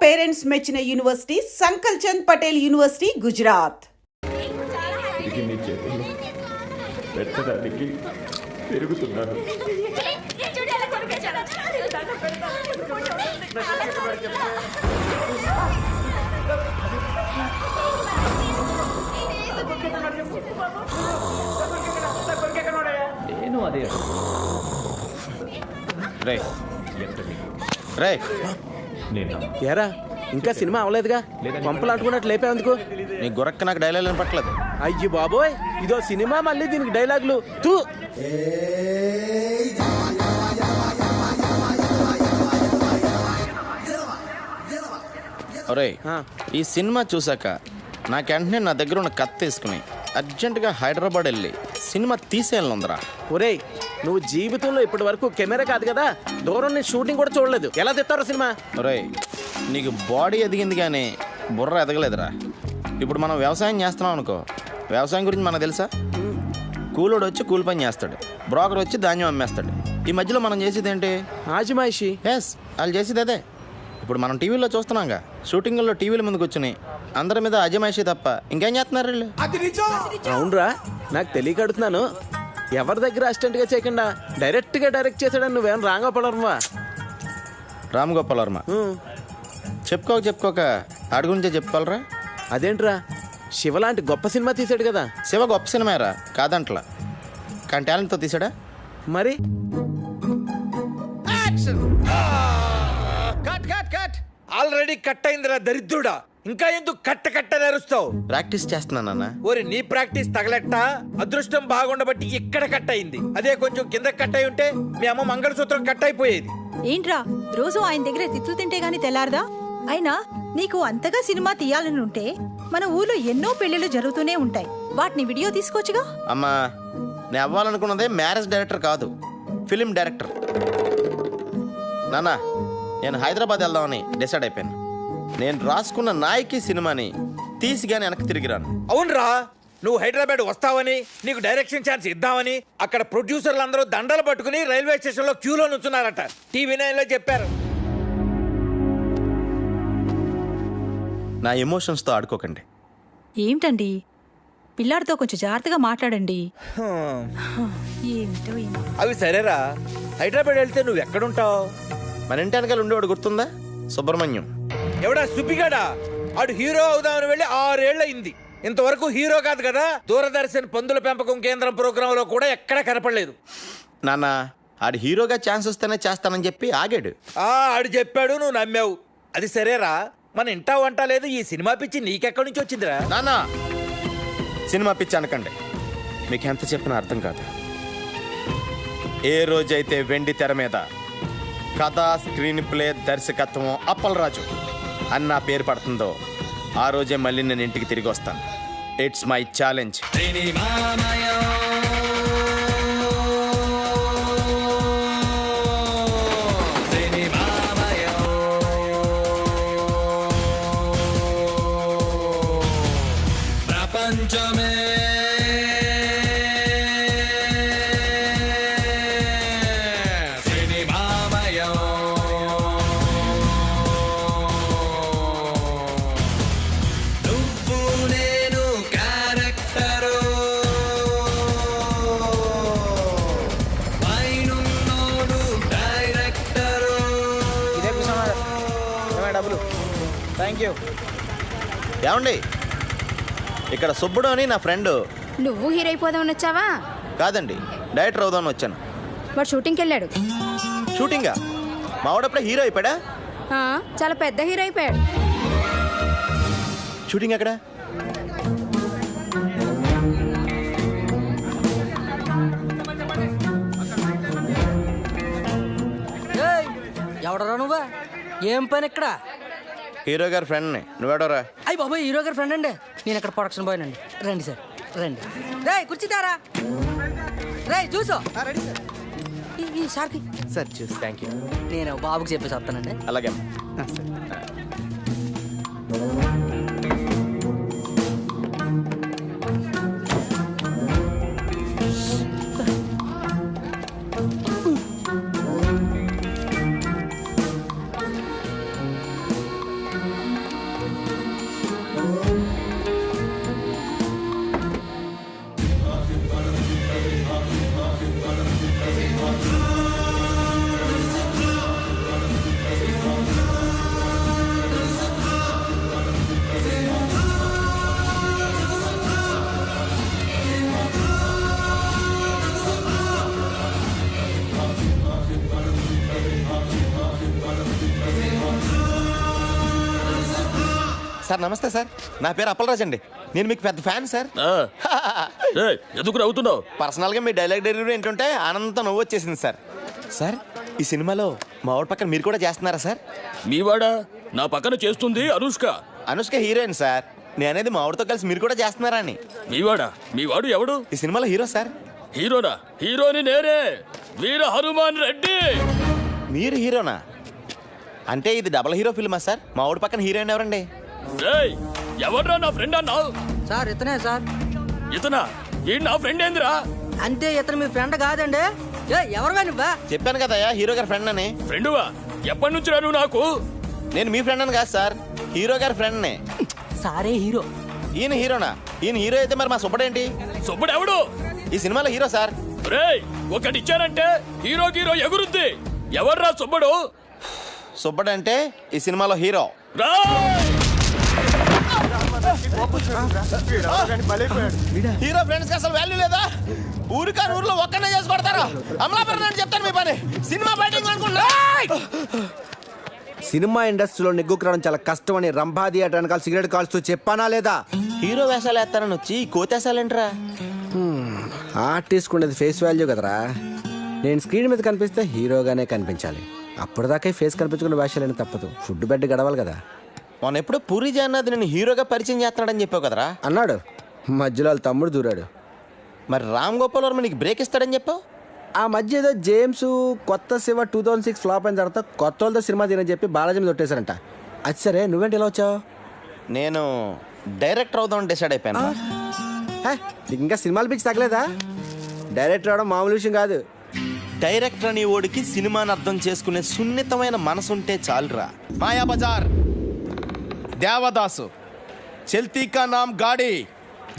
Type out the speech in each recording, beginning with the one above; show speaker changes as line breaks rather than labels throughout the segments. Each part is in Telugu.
పేరెంట్స్ మెచ్చిన యూనివర్సిటీ సంకల్ చంద్ పటేల్ యూనివర్సిటీ గుజరాత్.
ఇది నీ చేతుల్లో పెట్టడానికి పెరుగుతున్నాను. నేను అదే
రే
నేను
ఏరా ఇంకా సినిమా అవ్వలేదుగా, పంపలు అంటుకున్నట్టు లేపేందుకు?
నీ గురక్క నాకు డైలాగ్ వినపట్లేదు.
అయ్యి బాబోయ్, ఇదో సినిమా, మళ్ళీ దీనికి డైలాగులు తూ.
ఒరేయ్, ఈ సినిమా చూసాక నాకు వెంటనే నా దగ్గర ఉన్న కత్తి తీసుకుని అర్జెంటుగా హైదరాబాద్ వెళ్ళి సినిమా తీసేయాలందరా.
ఒరేయ్, నువ్వు జీవితంలో ఇప్పటి వరకు కెమెరా కాదు కదా, దూరం నుంచి షూటింగ్ కూడా చూడలేదు, ఎలా తెస్తారో సినిమా?
ఒరేయ్, నీకు బాడీ ఎదిగింది కానీ బుర్ర ఎదగలేదురా. ఇప్పుడు మనం వ్యవసాయం చేస్తున్నాం అనుకో, వ్యవసాయం గురించి మనకు తెలుసా? కూలోడు వచ్చి కూలి పని చేస్తాడు, బ్రోకర్ వచ్చి ధాన్యం అమ్మేస్తాడు. ఈ మధ్యలో మనం చేసేది ఏంటి?
ఆజిమాయిషి.
ఎస్, వాళ్ళు చేసేది అదే. ఇప్పుడు మనం టీవీలో చూస్తున్నాంగా, షూటింగ్లో టీవీల ముందుకు కూర్చుని అందరి మీద అజమాయిషి తప్ప ఇంకేం చేస్తున్నారు వీళ్ళు?
అవునరా, నాకు తెలియక అడుగుతున్నాను. ఎవరి దగ్గర అసిస్టెంట్ గా చేయకుండా డైరెక్ట్ గా డైరెక్ట్ చేసాడని నువ్వేం రాంగోపాలవర్మా?
రామ్ గోపాల్ వర్మ చెప్పుకోక ఆడి గురించే చెప్పుకోవాలరా.
అదేంట్రా, శివ లాంటి గొప్ప సినిమా తీసాడు కదా.
శివ గొప్ప సినిమారా కాదంట్లా, కానీ టాలెంట్తో తీసాడా?
మరి
ఆల్రెడీ కట్ అయిందిరా దరిద్రుడా, ఇంకా ఎందుకు కట్ట నరుస్తావు?
ప్రాక్టీస్ చేస్తున్నానన్నా.
ఓరి నీ ప్రాక్టీస్ తగలెట్ట, అదృష్టం బాగుండబట్టి ఇక్కడ కట్ అయింది. అదే కొంచెం కింద కట్ అయి ఉంటే మీ అమ్మ మంగళసూత్రం కట్ అయిపోయేది.
ఏంట్రా రోజు ఆయన దగ్గర తిట్లు తింటే గాని తెల్లారదా? అయినా నీకు అంతగా సినిమా తీయాలని ఉంటే మన ఊర్లో ఎన్నో పెళ్లిళ్ళు జరుగుతూనే ఉంటాయి, వాటిని వీడియో తీసుకోవచ్చుగా.
అమ్మా, నేను అవ్వాలనుకున్నదే మ్యారేజ్ డైరెక్టర్ కాదు, ఫిలిం డైరెక్టర్. నాన్న, నేను హైదరాబాద్ వెళ్దామని డిసైడ్ అయిపోయాను. నేను రాసుకున్న నాయకి సినిమాని తీసి కానీ వెనక్కి తిరిగిరాను.
అవునరా, నువ్వు హైదరాబాద్ వస్తావని, నీకు డైరెక్షన్ ఛాన్స్ ఇద్దామని అక్కడ ప్రొడ్యూసర్లు అందరూ దండలు పట్టుకుని రైల్వే స్టేషన్ లో క్యూలో నుంచున్నారట. టీవీ9 లో చెప్పారు.
నా ఎమోషన్స్తో ఆడుకోకండి.
ఏమిటండి, పిల్లాడితో కొంచెం జాగ్రత్తగా మాట్లాడండి. ఏమిటో ఏమో.
అవి సరేరా, హైదరాబాద్ వెళ్తే నువ్వు ఎక్కడుంటావు?
మన ఇంటి వెనకాల ఉండేవాడు గుర్తుందా? సుబ్రహ్మణ్యం.
ఎవడా సుబ్బిగాడా? ఆడు హీరో అవుదామని వెళ్ళి 6 ఏళ్ళయింది, ఇంతవరకు హీరో కాదు కదా. దూరదర్శన్ పందుల పెంపకం కేంద్రం ప్రోగ్రామ్ లో కూడా ఎక్కడా కనపడలేదు.
నాన్న, ఆడు హీరోగా ఛాన్స్ వస్తేనే చేస్తానని చెప్పి ఆగాడు.
ఆడు చెప్పాడు, నువ్వు నమ్మావు. అది సరేరా, మన ఇంటా వంట లేదు, ఈ సినిమా పిచ్చి నీకెక్కడి నుంచి వచ్చిందిరా?
నాన్న, సినిమా పిచ్చి అనకండి, మీకు ఎంత చెప్పినా అర్థం కాదు. ఏ రోజైతే వెండి తెర మీద కథ, స్క్రీన్ ప్లే, దర్శకత్వం అప్పలరాజు అని నా పేరు పడుతుందో ఆ రోజే మళ్ళీ నేను ఇంటికి తిరిగి వస్తాను. It's my challenge.
ప్రపంచమే
ఏమండి, ఇక్కడ సుబ్బుడు అని నా ఫ్రెండ్.
నువ్వు హీరో అయిపోదామని వచ్చావా?
కాదండి, డైరెక్టర్ అవుదామని వచ్చాను.
వాడు షూటింగ్కి వెళ్ళాడు.
షూటింగా? మావాడప్పుడే హీరో అయిపోయాడా?
చాలా పెద్ద హీరో అయిపోయాడు.
షూటింగ్ ఎక్కడ?
ఎవడరా నువ్వా? ఏం పని ఇక్కడ?
హీరో గారి ఫ్రెండ్ని. నువ్వేడోరా?
అయ్యి బాబాయ్, హీరో గారి ఫ్రెండ్ అండి. నేను ఇక్కడ ప్రొడక్షన్ బాయ్ అండి. రండి సార్, రండి. రే కూర్చుంటారా? రే చూసో ఈ సార్కి.
సార్ చూసి థ్యాంక్ యూ.
నేను బాబుకి చెప్పేసి వస్తానండి.
అలాగే. సార్ నమస్తే సార్, నా పేరు అప్పలరాజ్ అండి. నేను మీకు పెద్ద ఫ్యాన్ సార్.
ఎందుకు నవ్వుతున్నావు?
పర్సనల్గా మీ డైలాగ్ డెలివరీ ఏంటంటే ఆనందంతో నవ్వు వచ్చేసింది సార్. సార్ ఈ సినిమాలో మా వాడి పక్కన మీరు కూడా చేస్తున్నారా సార్?
మీవాడా నా పక్కన చేస్తుంది అనుష్క.
Anushka heroine sir. నేను అనేది మా వాడితో కలిసి మీరు కూడా చేస్తున్నారా అని.
మీవాడు ఎవడు?
ఈ సినిమాలో హీరో సార్.
హీరోనా? హీరోని నేనే, వీర హనుమాన్ రెడ్డి.
మీరు హీరోనా? అంటే ఇది డబుల్ హీరో ఫిల్మా సార్? మా వాడి పక్కన హీరోయిన్ ఎవరండి?
ఎవడ్రా నా ఫ్రెండ్ అన్నావు?
సార్ ఇతనే సార్.
ఇతనా? ఈ నా ఫ్రెండ్ ఏందిరా?
అంతే, ఇతను మీ ఫ్రెండ్ కాదండి. ఎవరుగా నువ్వా?
చెప్పాను కదయ్యా హీరో గారి ఫ్రెండ్ అని.
ఫ్రెండువా? ఎప్పటి నుంచి నువ్వు నాకు?
నేను మీ ఫ్రెండ్ అని కాదు సార్, హీరో గారి ఫ్రెండ్నే.
సారే హీరో.
ఈయన హీరోనా? ఈయన హీరో అయితే మరి మా సుబ్బడేంటి?
సుబ్బడు ఎవడు?
ఈ సినిమాలో హీరో సార్.
రేయ్, ఒకటి ఇచ్చానంటే హీరో ఎగురుద్ది. ఎవర్రా సుబ్బడు?
సుబ్బడు అంటే ఈ సినిమాలో హీరో. హీరో ఫ్రెండ్స్ కి అసలు వాల్యూ లేదా? ఊరికాని ఊర్లో ఒక్కనే చేసి కొడతారు. అమలాపురం అని చెప్తాను మీ పని. సినిమా బయటింగ్ అనుకుంటా.
సినిమా ఇండస్ట్రీలో నెగ్గుకురావడం చాలా కష్టం అని రంభా థియేటర్ వెనకాల సిగరెట్ కాల్స్తూ చెప్పానా లేదా?
హీరో వేషాలు వేస్తారని వచ్చి కోతేసాలేంట్రా?
ఆర్టిస్ట్ ఉండేది ఫేస్ వాల్యూ కదరా. నేను స్క్రీన్ మీద కనిపిస్తే హీరోగానే కనిపించాలి. అప్పటిదాకా ఫేస్ కనిపించుకున్న వేషాలని తప్పదు. ఫుడ్ బెడ్ గడవాలి కదా.
మొన్న ఎప్పుడో పూరి జగన్నాథ్ నేను హీరోగా పరిచయం చేస్తున్నాడని చెప్పావు కదరా?
అన్నాడు. మధ్యలో వాళ్ళ తమ్ముడు దూరాడు.
మరి రామ్ గోపాల్ వర్మ నీకు బ్రేక్ ఇస్తాడని చెప్పావు.
ఆ మధ్య ఏదో జేమ్స్ కొత్త శివ 2006 ఫ్లాప్ అయిన తర్వాత కొత్త వాళ్ళతో సినిమా తీనని చెప్పి బాలాజీ మీద కొట్టేశారంట. అది సరే, నువ్వేంటి ఇలా వచ్చావు?
నేను డైరెక్టర్ అవుదామని డిసైడ్ అయిపోయాను.
నీకు ఇంకా సినిమాలు పిచ్చి తగ్గలేదా? డైరెక్టర్ అవడం మామూలు విషయం కాదు.
డైరెక్టర్ అని ఓడికి సినిమాని అర్థం చేసుకునే సున్నితమైన మనసుంటే చాలురా. మాయాబజార్, దేవదాసు, చల్తీ కా నామ్ గాడి,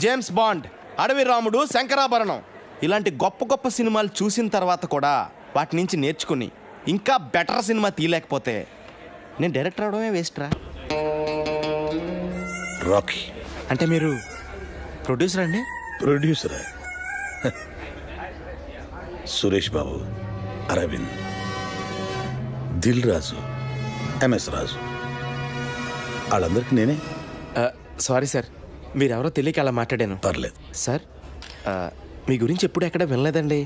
జేమ్స్ బాండ్, అడవి రాముడు, శంకరాభరణం ఇలాంటి గొప్ప గొప్ప సినిమాలు చూసిన తర్వాత కూడా వాటి నుంచి నేర్చుకుని ఇంకా బెటర్ సినిమా తీయలేకపోతే నేను డైరెక్టర్ అవడమే వేస్ట్ రా.
రాకీ
అంటే మీరు ప్రొడ్యూసర్ అండి?
ప్రొడ్యూసరా? సురేష్ బాబు, అరవింద్, దిల్ రాజు, ఎంఎస్ రాజు, వాళ్ళందరికీ నేనే.
సారీ సార్, మీరెవరో తెలియక అలా మాట్లాడాను.
పర్లేదు
సార్, మీ గురించి ఎప్పుడు ఎక్కడ వినలేదండి.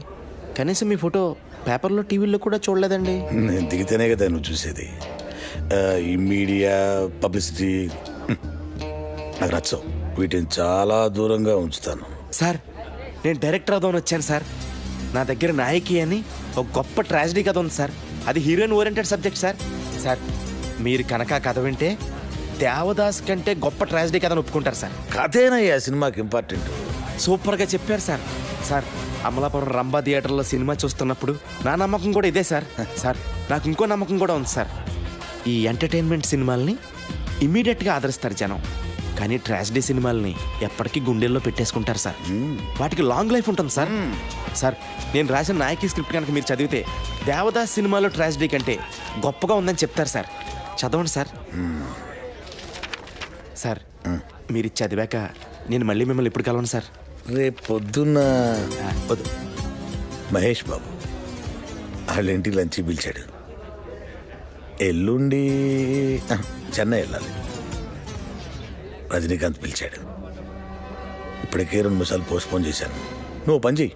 కనీసం మీ ఫోటో పేపర్లో టీవీలో కూడా చూడలేదండి.
నేను దిగితేనే కదా నువ్వు చూసేది. ఈ మీడియా పబ్లిసిటీ నాకు నచ్చవు. వీటిని చాలా దూరంగా ఉంచుతాను.
సార్, నేను డైరెక్టర్ అవుదామని వచ్చాను సార్. నా దగ్గర నాయకి అని ఒక గొప్ప ట్రాజడీ కథ ఉంది సార్. అది heroine oriented subject sir. Sir, మీరు కనుక కథ వింటే దేవదాస్ కంటే గొప్ప ట్రాజడీ కథను ఒప్పుకుంటారు సార్.
కథేనయ్యా సినిమాకి ఇంపార్టెంట్.
సూపర్గా చెప్పారు సార్. సార్, అమలాపురం రంభా థియేటర్లో సినిమా చూస్తున్నప్పుడు నా నమ్మకం కూడా ఇదే సార్. సార్, నాకు ఇంకో నమ్మకం కూడా ఉంది సార్. ఈ ఎంటర్టైన్మెంట్ సినిమాల్ని ఇమ్మీడియట్గా ఆదరిస్తారు జనం, కానీ ట్రాజడీ సినిమాల్ని ఎప్పటికీ గుండెల్లో పెట్టేసుకుంటారు సార్. వాటికి లాంగ్ లైఫ్ ఉంటుంది సార్. సార్, నేను రాసిన నాయకి స్క్రిప్ట్ కనుక మీరు చదివితే దేవదాస్ సినిమాలో ట్రాజడీ కంటే గొప్పగా ఉందని చెప్తారు సార్. చదవండి సార్. సార్, మీరు చదివాక నేను మళ్ళీ మిమ్మల్ని ఎప్పుడు కలవను సార్?
రేపు పొద్దున్న
వద్దు.
మహేష్ బాబు వాళ్ళ ఇంటికి లంచ్ పిలిచాడు. ఎల్లుండి చెన్నై వెళ్ళాలి. రజనీకాంత్ పిలిచాడు. ఇప్పటికే 2 నిమిషాలు పోస్ట్పోన్ చేశాను. నువ్వు పని చెయ్యి,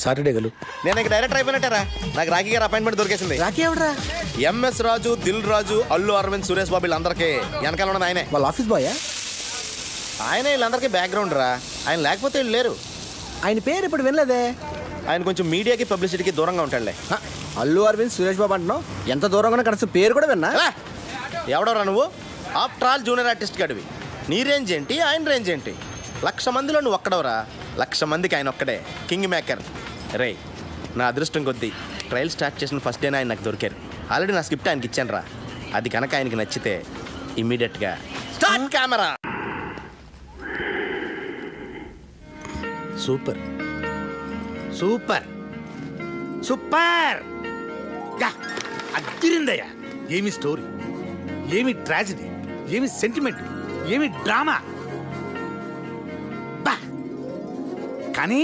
సాటర్డే గలు.
నేను ఇక డైరెక్టర్ అయిపోయినట్టారా? నాకు రాఖీ గారు అపాయింట్మెంట్ దొరికేసింది.
రాకీ ఎవడరా?
ఎంఎస్ రాజు, దిల్ రాజు, అల్లు అరవింద్, సురేష్ బాబు వీళ్ళందరికీ వెనకాల ఉన్నది ఆయనే.
వాళ్ళ ఆఫీస్ బాయా?
ఆయన వీళ్ళందరికీ బ్యాక్గ్రౌండ్ రా. ఆయన లేకపోతే వీళ్ళు లేరు.
ఆయన పేరు ఇప్పుడు వినలేదే.
ఆయన కొంచెం మీడియాకి పబ్లిసిటీకి దూరంగా ఉంటాడులే.
అల్లు అరవింద్, సురేష్ బాబు అంటున్నావు. ఎంత దూరంగా కనీసం పేరు కూడా విన్నా.
ఎవడరా నువ్వు? ఆఫ్టర్ ఆల్ జూనియర్ ఆర్టిస్ట్ గడివి. నీ రేంజ్ ఏంటి, ఆయన రేంజ్ ఏంటి? 1,00,000 మందిలో నువ్వు ఒక్కడవరా. 1,00,000 మందికి ఆయన ఒక్కడే కింగ్ మేకర్. రే, నా అదృష్టం కొద్దీ ట్రయల్ స్టార్ట్ చేసిన ఫస్ట్ డేనే ఆయన నాకు దొరికారు. ఆల్రెడీ నా స్క్రిప్ట్ ఆయనకి ఇచ్చాను రా. అది కనుక ఆయనకి నచ్చితే ఇమ్మీడియట్గా start camera.
Super super super. అద్దిరిందయ్యా. ఏమి స్టోరీ, ఏమి ట్రాజడీ, ఏమి సెంటిమెంట్, ఏమి డ్రామా. బా, కానీ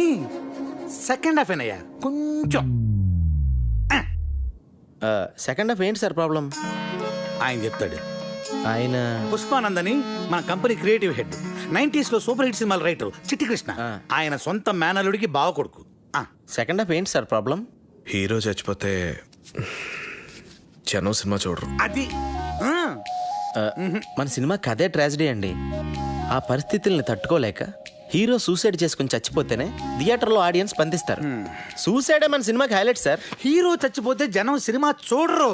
సెకండ్ హాఫ్ ఏనయ్యా కొంచెం.
సెకండ్ హాఫ్ ఏంటి సార్ ప్రాబ్లం?
ఆయన చెప్తాడు.
ఆయన
పుష్పానంద్ అని మన కంపెనీ క్రియేటివ్ హెడ్ 90s లో సూపర్ హిట్ సినిమాల రైటర్ చిట్టి కృష్ణ ఆయన సొంత మేనలుడికి బావ కొడుకు.
సెకండ్ హాఫ్ ఏంటి సార్ ప్రాబ్లం?
హీరో చచ్చిపోతే జనం సినిమా చూడరు.
అది
మన సినిమా కథే ట్రాజడీ అండి. ఆ పరిస్థితుల్ని తట్టుకోలేక హీరో సూసైడ్ చేసుకుని చచ్చిపోతేనే థియేటర్లో ఆడియన్స్ స్పందిస్తారు. సూసైడే మన సినిమాకి హైలైట్ సార్.
హీరో చచ్చిపోతే జనం సినిమా చూడరు.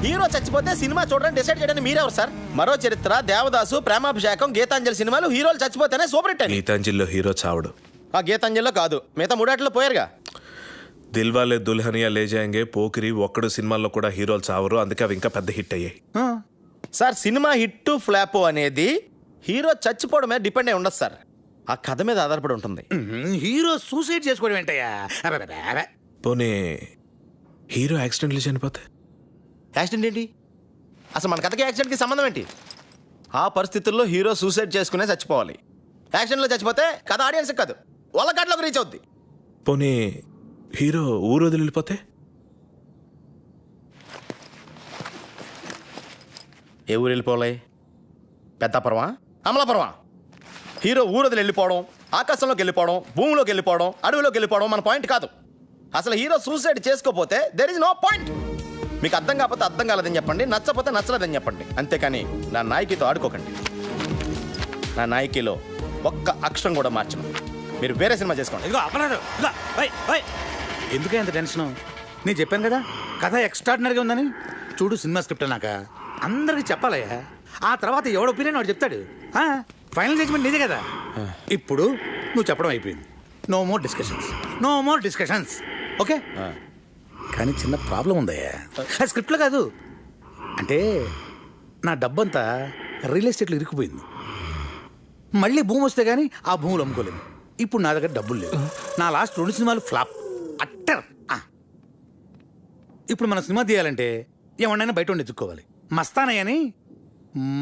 హీరో చచ్చిపోతే సినిమా చూడడానికి డిసైడ్ చేయడానికి మీరెవరు సార్? మరో చరిత్ర, దేవదాసు, ప్రేమాభిషేకం, గీతాంజలి సినిమాలు హీరోలు చచ్చిపోతేనే సూపర్ హిట్.
గీతాంజలిలో హీరో చావడు.
ఆ గీతాంజలిలో కాదు, మిగతా మూడాట్లో పోయారుగా.
దిల్వాలే దుల్హనియా లే జాయేంగే, పోకిరి, ఒక్కడు సినిమాల్లో కూడా హీరోలు చావరు. అందుకే అవి ఇంకా పెద్ద హిట్ అయ్యాయి.
సార్ సినిమా హిట్ ఫ్లాప్ అనేది హీరో చచ్చిపోవడం మీద డిపెండ్ అయి ఉండదు సార్, ఆ కథ మీద ఆధారపడి ఉంటుంది.
హీరో సూసైడ్ చేసుకోవడం ఏంటయ్యా?
పోనీ హీరో యాక్సిడెంట్లు చనిపోతే?
యాక్సిడెంట్ ఏంటి? అసలు మన కథకి యాక్సిడెంట్కి సంబంధం ఏంటి? ఆ పరిస్థితుల్లో హీరో సూసైడ్ చేసుకునే చచ్చిపోవాలి. యాక్సిడెంట్లో చచ్చిపోతే కథ ఆడియన్స్ కాదు, వాళ్ళ కట్లోకి రీచ్ అవుద్ది.
పోనీ హీరో ఊరు వదిలి వెళ్ళిపోతే?
ఏ ఊరు వెళ్ళిపోవాలి? పెద్దాపురమా, అమలాపురమా? హీరో ఊరు వదిలి వెళ్ళిపోవడం, ఆకాశంలోకి వెళ్ళిపోవడం, భూమిలోకి వెళ్ళిపోవడం, అడవిలోకి వెళ్ళిపోవడం మన పాయింట్ కాదు. అసలు హీరో సూసైడ్ చేసుకోపోతే దెర్ ఇస్ నో పాయింట్. మీకు అర్థం కాకపోతే అర్థం కాలేదని చెప్పండి, నచ్చపోతే నచ్చలేదని చెప్పండి. అంతేకాని నా నాయకితో ఆడుకోకండి. నా నాయకిలో ఒక్క అక్షరం కూడా మార్చను. మీరు వేరే సినిమా చేసుకోండి.
ఇదిగో అపరాధం, ఎందుకే అంత టెన్షన్? నేను చెప్పాను కదా కథ ఎక్స్ట్రాడినరీగా ఉందని. చూడు సినిమా స్క్రిప్ట్ అన్నాక అందరికి చెప్పాలయ్యా. ఆ తర్వాత ఎవడ ఒపీనియన్ వాడు చెప్తాడు. ఫైనల్ జడ్జ్మెంట్ నీదే కదా. ఇప్పుడు నువ్వు చెప్పడం అయిపోయింది. No more discussions, no more discussions. Okay? కానీ చిన్న ప్రాబ్లం ఉందయ్యా. స్క్రిప్ట్లో కాదు, అంటే నా డబ్బంతా రియల్ ఎస్టేట్లో ఇరుక్కుపోయింది. మళ్ళీ భూమి వస్తే కానీ ఆ భూములు అమ్ముకోలేదు. ఇప్పుడు నా దగ్గర డబ్బులు లేవు. నా లాస్ట్ 2 సినిమాలు ఫ్లాప్ అట్టర్. ఇప్పుడు మన సినిమా తీయాలంటే ఏమన్నా బయట ఉండి ఎత్తుక్కోవాలి. మస్తానయ్య అని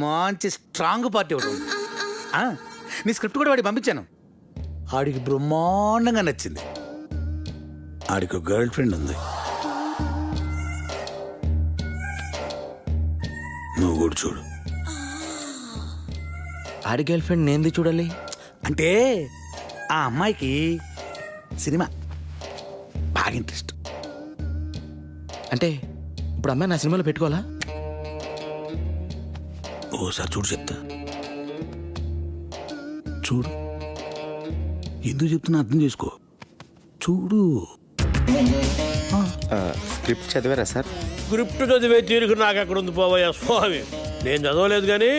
మంచి స్ట్రాంగ్ పార్టీ ఒకటి ఉంది. నీ స్క్రిప్ట్ కూడా వాడికి పంపించాను. ఆడికి బ్రహ్మాండంగా నచ్చింది. ఆడికి ఒక గర్ల్ ఫ్రెండ్ ఉంది. నువ్వు కూడా చూడు.
ఆడి గర్ల్ ఫ్రెండ్ నేంది చూడాలి
అంటే ఆ అమ్మాయికి సినిమా బాగా ఇంట్రెస్ట్.
అంటే ఇప్పుడు అమ్మాయి నా సినిమాలో పెట్టుకోవాలా?
ఓసారి చూడు, చెప్తా. చూడు, ఎందుకు చెప్తున్నా అర్థం చేసుకో. చూడు.
స్క్రిప్ట్ చదివారా సార్?
స్క్రిప్ట్ చదివే తీరుకు నాకు అక్కడ ఉంది పోవయ్యా స్వామి. నేను చదవలేదు కానీ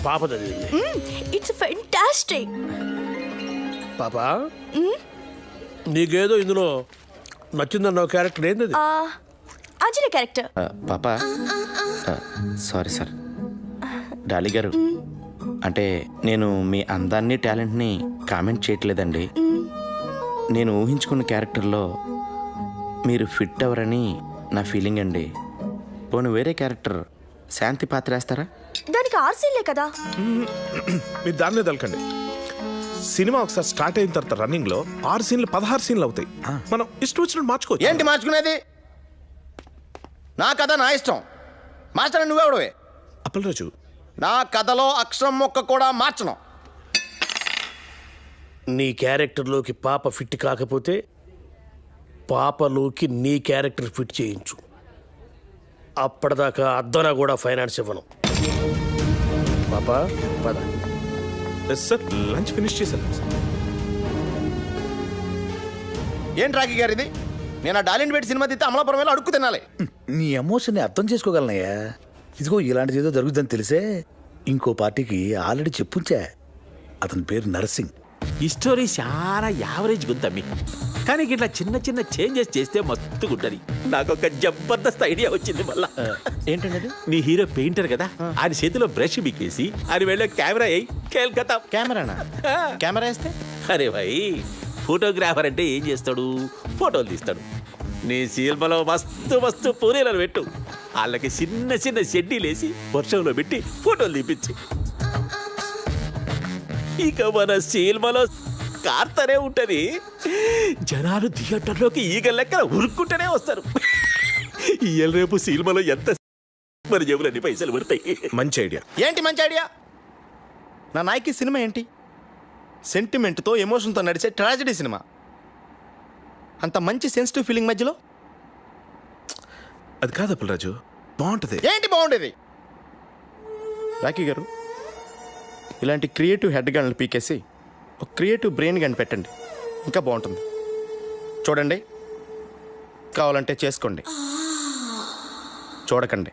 పాప చదివింది.
It's fantastic.
పాప, నీకేదో ఇందులో నచ్చిందన్న క్యారెక్టర్ ఏంది?
అంజలి క్యారెక్టర్.
పాప, సారీ సార్. డాలి గారు, అంటే నేను మీ అందాన్ని టాలెంట్ని కామెంట్ చేయట్లేదండి. నేను ఊహించుకున్న క్యారెక్టర్లో మీరు ఫిట్ అవ్వరని నా ఫీలింగ్ అండి. పోనీ వేరే క్యారెక్టర్ శాంతి పాత్ర వేస్తారా?
దానికి 6 సీన్లే కదా.
మీరు దాన్నే తలకండి. సినిమా ఒకసారి స్టార్ట్ అయిన తర్వాత రన్నింగ్ లో 6 సీన్లు 16 సీన్లు అవుతాయి. మనం ఇష్టం వచ్చినట్టు మార్చుకోవచ్చు.
ఏంటి మార్చుకునేది? నా కథ నా ఇష్టం. మార్చడం నువ్వెవడవే?
అప్పలరాజు,
నా కథలో అక్షరం మొక్క కూడా మార్చను.
నీ క్యారెక్టర్లోకి పాప ఫిట్ కాకపోతే పాపలోకి నీ క్యారెక్టర్ ఫిట్ చేయించు. అప్పటిదాకా అద్దన కూడా ఫైనాన్స్ ఇవ్వను. పాప పద.
సార్ లంచ్ ఫినిష్ చేశాను.
ఏంటి రాఖీ గారు ఇది? నేను ఆ డాలిన్ పెట్టి సినిమా తీస్తే అమలాపురం వెళ్ళి అడుక్కు తినాలి.
నీ ఎమోషన్ని అర్థం చేసుకోగలనయ్యా. ఇదిగో ఇలాంటిది ఏదో జరుగుతుందని తెలిసే ఇంకో పార్టీకి ఆల్రెడీ చెప్పుంచా. అతని పేరు నరసింగ్.
ఈ స్టోరీ చాలా యావరేజ్ గుంతమ్మి, కానీ ఇట్లా చిన్న చిన్న చేంజెస్ చేస్తే మస్తుగా ఉంటుంది. నాకు ఒక జబర్దస్త్ ఐడియా వచ్చింది. మళ్ళా
ఏంటండి?
నీ హీరో పెయింటర్ కదా, ఆయన చేతిలో బ్రష్ బిక్కేసి ఆయన వెళ్ళే కెమెరా అయ్యి కేల్కతా.
కెమెరానా? కెమెరా వేస్తే?
అరే భాయ్, ఫోటోగ్రాఫర్ అంటే ఏం చేస్తాడు? ఫోటోలు తీస్తాడు. నీ సినిమాలో మస్తు మస్తు పూరీలను పెట్టు, వాళ్ళకి చిన్న చిన్న షెడ్డీలేసి వర్షంలో పెట్టి ఫోటోలు తీపించి, ఇక మన సినిమాలో కార్తనే ఉంటది. జనాలు థియేటర్లోకి ఈగ లెక్కన ఉరుక్కుంటూనే వస్తారు. ఇయ్యాల రేపు సినిమాలో ఎంత మన జేబులన్నీ పైసలు పడతాయి.
మంచి ఐడియా.
ఏంటి మంచి ఐడియా? నా నాయకి సినిమా ఏంటి? సెంటిమెంట్తో ఎమోషన్తో నడిచే ట్రాజడీ సినిమా. అంత మంచి సెన్సిటివ్ ఫీలింగ్ మధ్యలో
అది కాదు అప్పలరాజు, బాగుంటది.
ఏంటి బాగుండేది? రాకీ గారు, ఇలాంటి క్రియేటివ్ హెడ్ గన్లు పీకేసి ఒక క్రియేటివ్ బ్రెయిన్ గన్ పెట్టండి, ఇంకా బాగుంటుంది. చూడండి, కావాలంటే చేసుకోండి, చూడకండి.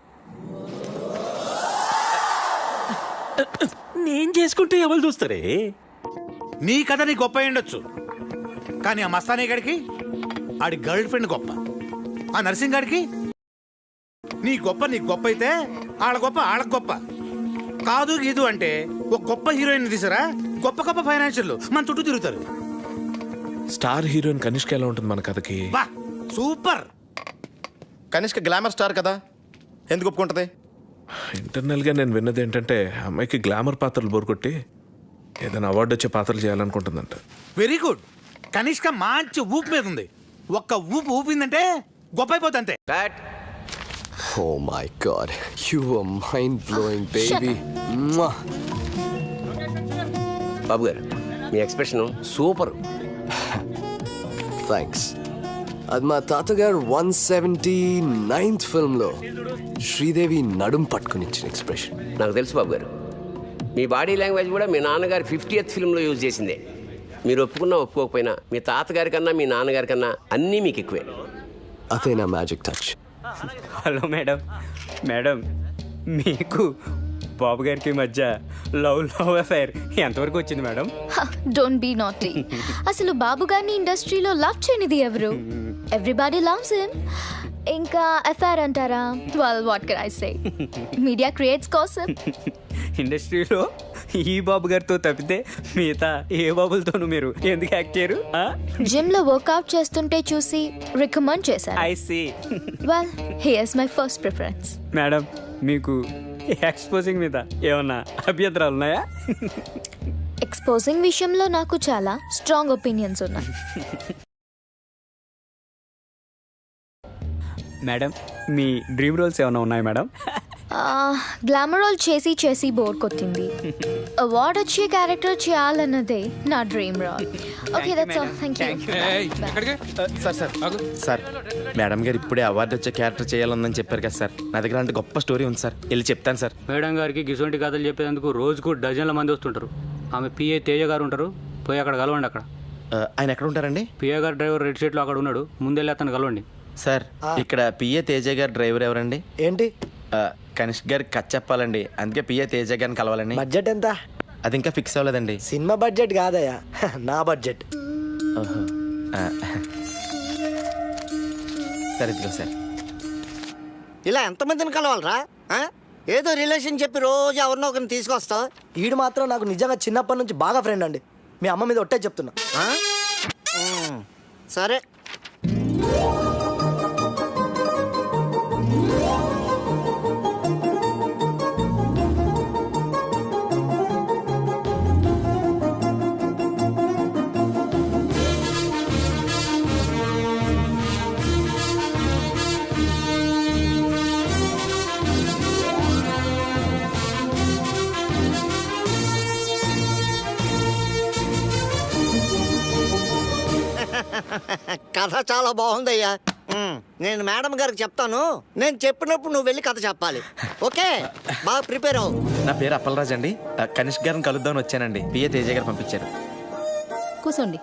నేను చేసుకుంటే ఎవరు చూస్తారే?
నీ కథ నీ గొప్ప అయి ఉండొచ్చు, కానీ ఆ మస్తానీ గడికి ఆడి గర్ల్ ఫ్రెండ్ గొప్ప. ఆ నర్సింగ్ గాడికి నీ గొప్ప అయితే ఆళ్ళ గొప్ప ఆళ్ళకు గొప్ప. కాదు గీదు అంటే ఒక గొప్ప హీరోయిన్ తీసారా, గొప్ప గొప్ప ఫైనాన్షియల్ మన చుట్టూ తిరుగుతారు.
స్టార్ హీరోయిన్ కనిష్క ఎలా ఉంటుంది మన కథకి?
బా సూపర్.
కనిష్క గ్లామర్ స్టార్ కదా, ఎందుకు ఒప్పుకుంటుంది?
ఇంటర్నల్గా నేను విన్నది ఏంటంటే అమ్మాయికి గ్లామర్ పాత్రలు బోరుకొట్టి ఏదైనా అవార్డు వచ్చే పాత్రలు చేయాలనుకుంటుందంట.
Very good. కనిష్క మంచి ఊపు మీద ఉంది. ఒక్క ఊపు ఊపిందంటే గొప్ప అయిపోతుంది అంతే.
Oh my god, you were mind-blowing, baby.
బాబు గారు, మీ ఎక్స్ప్రెషన్ సూపర్.
థ్యాంక్స్. అది మా తాతగారు 179th ఫిల్మ్లో శ్రీదేవి నడుం పట్టుకుని ఇచ్చిన ఎక్స్ప్రెషన్.
నాకు తెలుసు బాబు గారు, మీ బాడీ లాంగ్వేజ్ కూడా మీ నాన్నగారి 50th ఫిల్మ్లో యూజ్ చేసిందే. మీరు ఒప్పుకున్నా ఒప్పుకోకపోయినా మీ తాతగారి కన్నా మీ నాన్నగారి కన్నా అన్నీ మీకు ఎక్కువే.
అదే నా magic touch.
Hello madam. Madam, మీకు బాబు గారికి మధ్య లవ్ అఫైర్ ఎంతవరకు వచ్చింది మేడం?
Don't be naughty. అసలు బాబు గారిని ఇండస్ట్రీలో లవ్ చేయనిది ఎవరు? Everybody loves him. ఇంకా అఫైర్ అంటారా? Well what can I say, media creates కోసం.
ఇండస్ట్రీలో ఈ బాబు గారితో తప్పితే మిగతా ఏ బాబులతోనూ మీరు ఎందుకు యాక్ట్ చేయరు?
జిమ్ లో వర్కౌట్ చేస్తుంటే చూసి రికమెండ్ చేశారు.
I see.
Well here's my first preference.
Madam, మీకు ఎక్స్పోజింగ్ మీద ఏమన్నా అభ్యంతరాలు ఉన్నాయా?
ఎక్స్పోజింగ్ విషయంలో నాకు చాలా స్ట్రాంగ్ ఒపీనియన్స్ ఉన్నాయి.
మేడం, మీ డ్రీమ్ రోల్స్ ఏమైనా ఉన్నాయా మేడం?
గ్లామర్ రోల్ చేసి చేసి బోర్ కొట్టింది. అవార్డ్ వచ్చే క్యారెక్టర్ చేయాలన్నదే నా dream role. Okay, that's all. Thank you.
Sir, madam గారు ఇప్పుడే అవార్డు వచ్చే క్యారెక్టర్ చేయాలని చెప్పారు కదా సార్. నా దగ్గర అంటే గొప్ప స్టోరీ ఉంది సార్, వెళ్ళి చెప్తాను సార్.
మేడం గారికి గిసొంటి కథలు చెప్పేందుకు రోజుకు డజన్ల మంది వస్తుంటారు. ఆమె పిఏ తేజ గారు ఉంటారు, పోయి అక్కడ కలవండి. అక్కడ
ఆయన ఎక్కడ ఉంటారండి?
పిఏ గారు డ్రైవర్ రెడ్ షీట్లో అక్కడ ఉన్నాడు, ముందెళ్ళి అతను కలవండి.
సార్, ఇక్కడ పిఏ తేజ గారు డ్రైవర్ ఎవరండి?
ఏంటి?
కనిష్క్ గారికి కథ చెప్పాలండి, అందుకే పిఏ తేజ గారిని కలవాలండి.
బడ్జెట్ ఎంత?
అది ఇంకా ఫిక్స్ అవ్వలేదండి.
సినిమా బడ్జెట్ కాదయ్యా, నా బడ్జెట్.
సరే, ఇదిగో సార్.
ఇలా ఎంతమందిని కలవాలరా? ఏదో రిలేషన్ చెప్పి రోజు ఎవరినో ఒకరిని తీసుకొస్తావు.
ఈడు మాత్రం నాకు నిజంగా చిన్నప్పటి నుంచి బాగా ఫ్రెండ్ అండి. మీ అమ్మ మీద ఒట్టే చెప్తున్నా.
సరే, కథ చాలా బాగుందయ్యా. నేను మేడం గారికి చెప్తాను. నేను చెప్పినప్పుడు నువ్వు వెళ్ళి కథ చెప్పాలి. ఓకే, బాగా ప్రిపేర్ అవ్వు.
నా పేరు అప్పలరాజ్ అండి. కనిష్క్ గారిని కలుద్దామని వచ్చానండి. పిఏ తేజ గారు పంపించారు.
కూర్చోండి.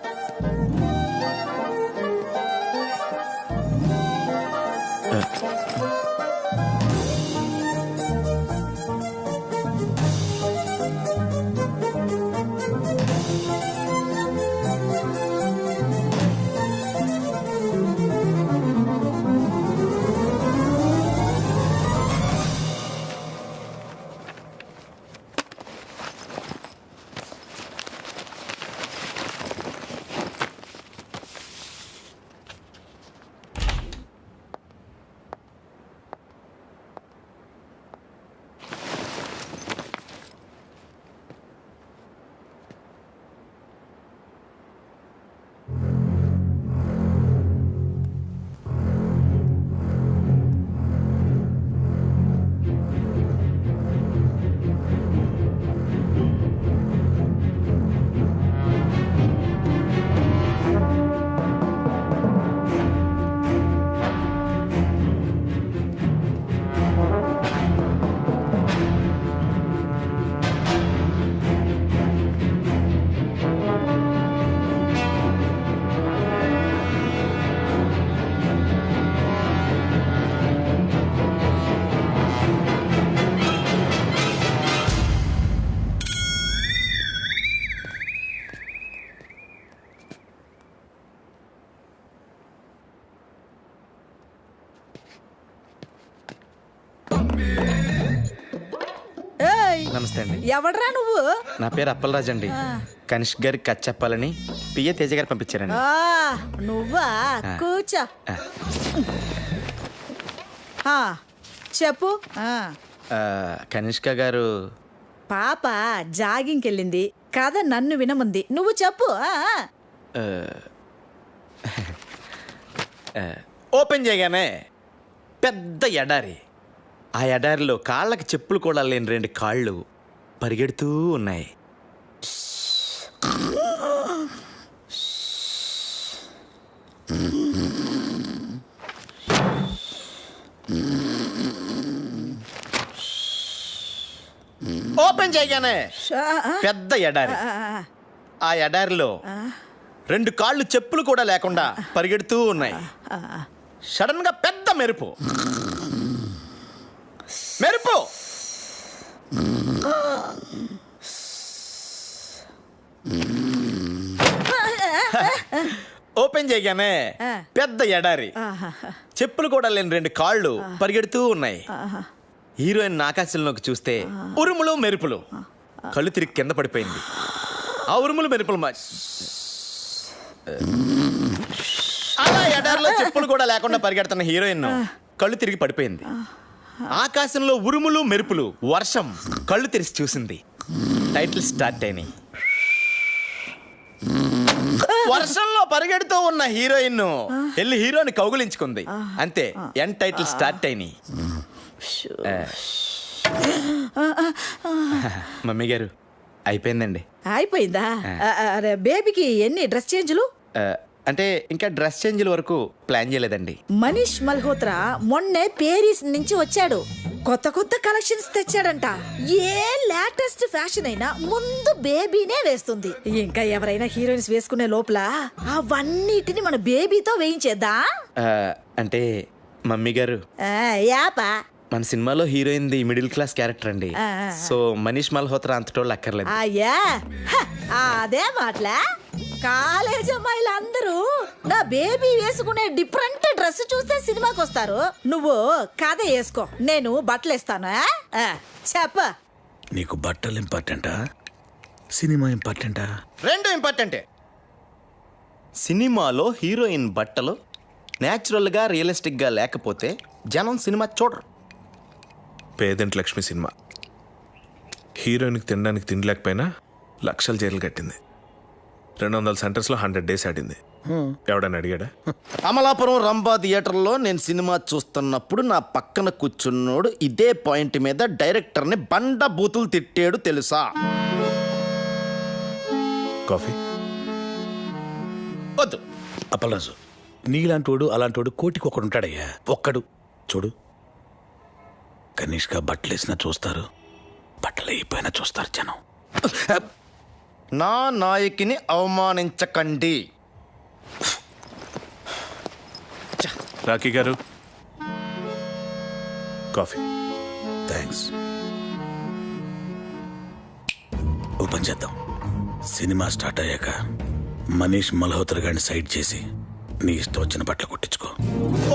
నమస్తే అండి.
ఎవడ్రా నువ్వు?
నా పేరు అప్పలరాజు అండి. కనిష్క్ గారికి కథ చెప్పాలని పిఏ తేజ గారు పంపించారండి.
నువ్వా? కూర్చో. చెప్పు.
కనిష్క గారు
పాప జాగింగ్కి వెళ్ళింది, కథ నన్ను వినమంది, నువ్వు చెప్పు.
ఓపెన్ చేయగానే పెద్ద ఎడారి. ఆ ఎడారిలో కాళ్ళకి చెప్పులు కూడా లేని 2 కాళ్ళు పరిగెడుతూ ఉన్నాయి. ఓపెన్ చేయగానే పెద్ద ఎడారి. ఆ ఎడారిలో 2 కాళ్ళు చెప్పులు కూడా లేకుండా పరిగెడుతూ ఉన్నాయి. సడన్ గా పెద్ద మెరుపు. ఓపెన్ చేయగానే పెద్ద ఎడారి, చెప్పులు కూడా లేని 2 కాళ్ళు పరిగెడుతూ ఉన్నాయి. హీరోయిన్ ఆకాశంలోకి చూస్తే ఉరుములు మెరుపులు. కళ్ళు తిరిగి కింద పడిపోయింది. ఆ ఉరుములు మెరుపులు అలా ఎడారిలో చెప్పులు కూడా లేకుండా పరిగెడుతున్న హీరోయిన్ కళ్ళు తిరిగి పడిపోయింది. ఆకాశంలో ఉరుములు మెరుపులు, వర్షం. కళ్ళు తెరిచి చూసింది. టైటిల్ స్టార్ట్ అయినాయి. వర్షంలో పరిగెడుతూ ఉన్న హీరోయిన్ వెళ్ళి హీరోని కౌగులించుకుంది. అంతే, ఎండ్ టైటిల్ స్టార్ట్ అయినాయి. మమ్మీ గారు అయిపోయిందండి.
అయిపోయిందా? బేబీకి ఎన్ని డ్రెస్ చేంజ్లు?
అంటే ఇంకా డ్రెస్ చేంజ్ల వరకు ప్లాన్ చేయలేదండి.
మనీష్ మల్హోత్రా మొన్నే పేరిస్ నుంచి వచ్చాడు. కొత్త కొత్త కలెక్షన్స్ తెచ్చాడంట. ఏ లేటెస్ట్ ఫ్యాషన్ అయినా ముందు బేబీనే వేస్తుంది. ఇంకా ఎవరైనా హీరోయిన్స్ వేసుకునే లోపల అవన్నిటిని మన బేబీతో వేయించేద్దా?
అంటే మమ్మీ గారు
యాపా
మన సినిమాలో heroine the middle class character అండి. సో మనీష్ మల్హోత్రా అంతటోళ్ళు అక్కర్లేదు.
అయ్యా అదే మాటలా. కాలేజ్ అమ్మాయిలు అందరూ నా బేబీ వేసుకునే డిఫరెంట్ డ్రెస్ చూస్తే సినిమాకి వస్తారు. నువ్వు కథ వేసుకో, నేను బట్టలు వేస్తాను. చెప్ప.
నీకు బట్టలు ఇంపార్టెంటా, సినిమా ఇంపార్టెంటా?
2 ఇంపార్టెంటే. సినిమాలో హీరోయిన్ బట్టలు న్యాచురల్గా రియలిస్టిక్గా లేకపోతే జనం సినిమా చూడరు.
పేదంటి లక్ష్మి సినిమా హీరోయిన్కి తినడానికి తిండి లేకపోయినా లక్షల జైలు కట్టింది. 200 సెంటర్స్లో 100 days ఆడింది. ఎవడని అడిగాడా?
అమలాపురం రంభా థియేటర్లో నేను సినిమా చూస్తున్నప్పుడు నా పక్కన కూర్చున్నోడు ఇదే పాయింట్ మీద డైరెక్టర్ని బండ బూతులు తిట్టాడు తెలుసా?
కాఫీ
వద్దు. అప్పలరాజు, నీలాంటోడు అలాంటోడు కోటికి ఒకడు ఉంటాడయ్యా. ఒక్కడు చూడు. కనీష్గా బట్టలు వేసినా చూస్తారు, బట్టలు అయిపోయినా చూస్తారు జనం.
నా నాయకిని అవమానించకండి.
రాఖీ గారు కాఫీ.
థ్యాంక్స్. ఓపెన్ చేద్దాం. సినిమా స్టార్ట్ అయ్యాక మనీష్ మల్హోత్రా గారిని సైడ్ చేసి నీ ఇష్టం వచ్చిన బట్టలు కుట్టించుకో.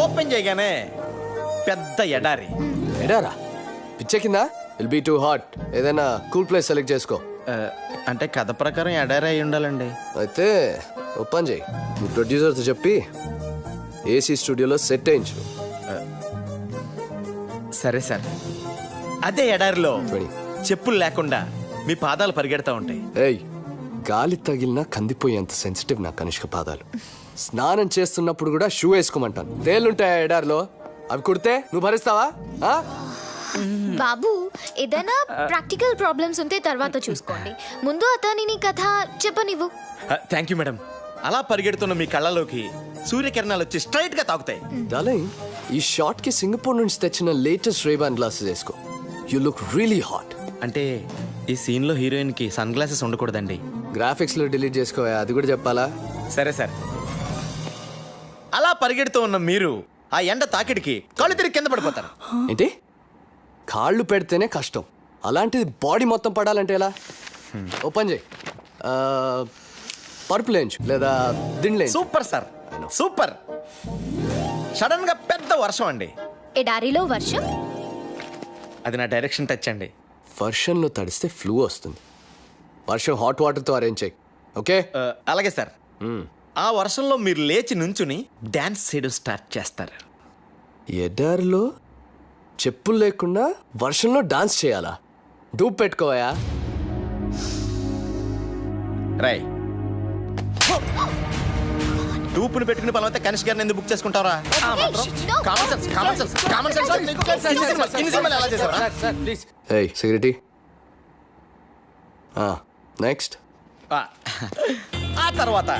ఓపెన్ చేయగానే పెద్ద ఎడారి.
ఎడారా? పిచ్చెక్కిందా? Will be too hot. ఏదైనా కూల్ ప్లేస్ సెలెక్ట్ చేసుకో.
అంటే కథ ప్రకారం ఎడారి అయి ఉండాలండి.
అయితే ఓపెన్ చేయి. నువ్వు ప్రొడ్యూసర్తో చెప్పి ఏసీ స్టూడియోలో సెట్ అయించు.
సరే సార్. అదే ఎడారిలో చెప్పులు లేకుండా మీ పాదాలు పరిగెడతా ఉంటాయి.
ఏయ్, గాలి తగిలినా కందిపోయేంత సెన్సిటివ్ నా కనిష్క పాదాలు. స్నానం చేస్తున్నప్పుడు కూడా షూ వేసుకోమంటాను. తేలుంటాయా ఎడారిలో? అవి కుడితే నువ్వు భరిస్తావా?
బాబు, ఏదైనా ప్రాక్టికల్ ప్రాబ్లమ్స్ ఉంటే తర్వాత చూసుకోండి. ముందు అతనిని కథ చెప్పనివ్వు.
Thank you madam. అలా పరిగెడుతున్న మీ కళ్ళలోకి సూర్యకిరణాలు వచ్చి స్ట్రైట్ గా తాకుతాయి.
డార్లింగ్, ఈ షాట్ కి సింగపూర్ నుంచి తెచ్చిన లేటెస్ట్ రేబాన్ గ్లాసెస్ వేసుకో. You look really hot.
అంటే ఈ సీన్ లో హీరోయిన్ కి సన్ గ్లాసెస్ ఉండకూడదండి.
గ్రాఫిక్స్ లో డిలీట్ చేసుకో, అది కూడా చెప్పాలా?
సరే సార్. అలా పరిగెడుతూ ఉన్న మీరు ఆ ఎండ తాకిడికి కాళ్ళు తిరిగి కింద పడిపోతారు.
ఏంటి? కాళ్ళు పెడితేనే కష్టం, అలాంటిది బాడీ మొత్తం పడాలంటే ఎలా? ఓపెన్ చేయి. పరుపు లేంచు లేదా దిండ్లే.
Super sir, super. సడన్ గా పెద్ద వర్షం అండి.
ఎడారిలో వర్షం?
అది నా డైరెక్షన్ టచ్ అండి.
వర్షంలో తడిస్తే ఫ్లూ వస్తుంది. వర్షం హాట్ వాటర్తో అరేంజ్ చేయి. ఓకే
అలాగే సార్. ఆ వర్షంలో మీరు లేచి నుంచుని డాన్స్ చేయడం స్టార్ట్ చేస్తారు.
ఎడారిలో చెప్పులు లేకుండా వర్షంలో డాన్స్ చేయాలా? డూప్ పెట్టుకోవా?
రై డూపుని పెట్టుకుని పలవతే కనిష్ గారిని ఎందుకు బుక్ చేసుకుంటారా?
ఏయ్ సెక్యూరిటీ, నెక్స్ట్.
ఆ తర్వాత